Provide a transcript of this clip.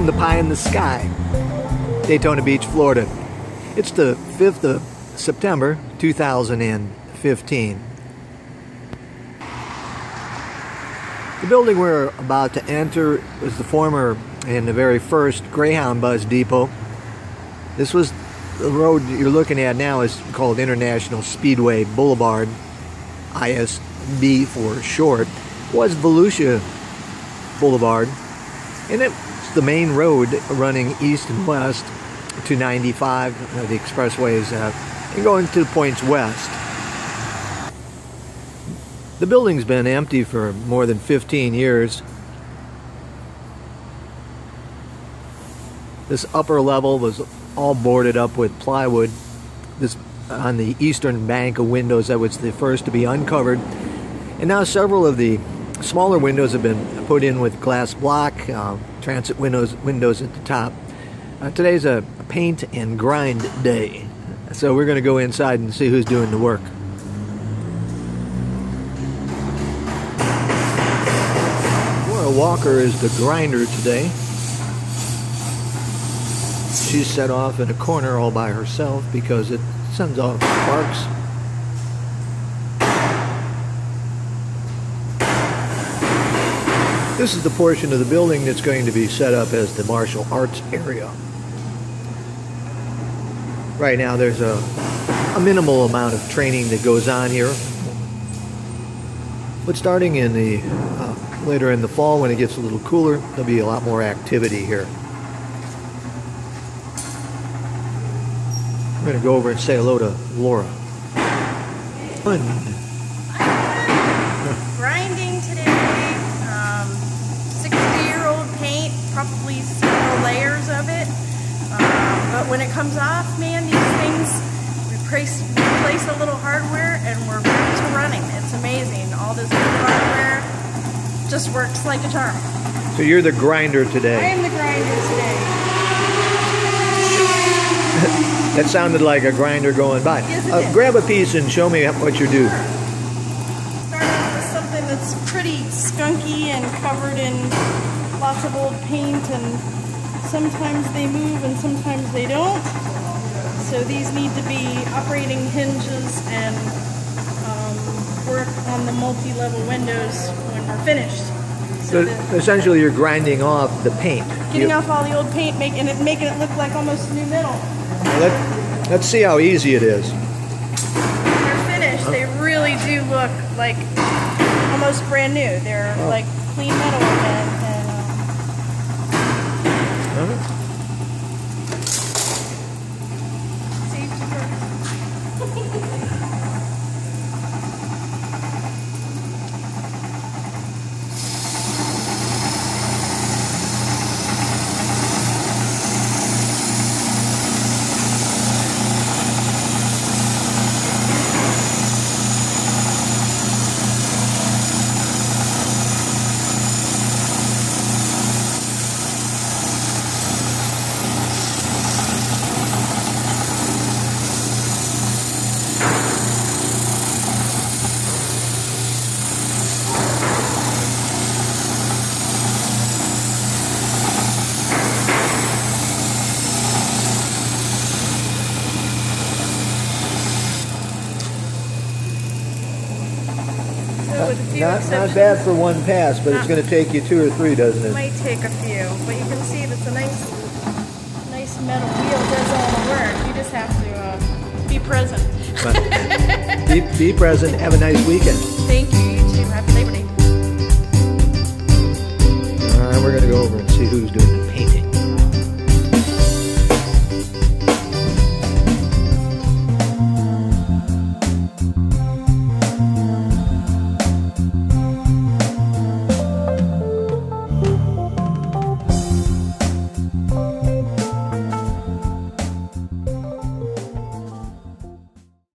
the pie in the sky, Daytona Beach, Florida. It's the 5th of September, 2015. The building we're about to enter is the former and the very first Greyhound bus depot. This was the road you're looking at now is called International Speedway Boulevard, ISB for short. It was Volusia Boulevard, and it's the main road running east and west to 95, the expressways, and going to the points west. The building's been empty for more than 15 years. This upper level was all boarded up with plywood. This on the eastern bank of windows that was the first to be uncovered. And now several of the smaller windows have been put in with glass block, transit windows at the top. Today's a paint and grind day, so we're going to go inside and see who's doing the work. Laura Walker is the grinder today. She's set off in a corner all by herself because it sends off sparks. This is the portion of the building that's going to be set up as the martial arts area. Right now there's a minimal amount of training that goes on here. But starting in the later in the fall, when it gets a little cooler, there'll be a lot more activity here. I'm going to go over and say hello to Laura. Grinding today. 60-year-old paint, probably several layers of it. But when it comes off, man, these things, we replace a little hardware and we're back to running. It's amazing. All this new hardware just works like a charm. So you're the grinder today. I am the grinder today. That sounded like a grinder going by. Yes, it is. Grab a piece and show me what you do. Start off with something that's pretty skunky and covered in lots of old paint, and sometimes they move and sometimes they don't. So these need to be operating hinges and work on the multi-level windows when we're finished. So essentially you're grinding off the paint. Getting off all the old paint, making it look like almost new metal. Let's see how easy it is. When they're finished, they really do look like almost brand new. They're like clean metal again. And, safety first. Not bad for one pass, but it's going to take you 2 or 3, doesn't it? It might take a few, but you can see that's a nice metal wheel does all the work. You just have to be present. Be present. Have a nice weekend. Thank you. You too. Happy Labor Day. All right, we're going to go over and see who's doing it.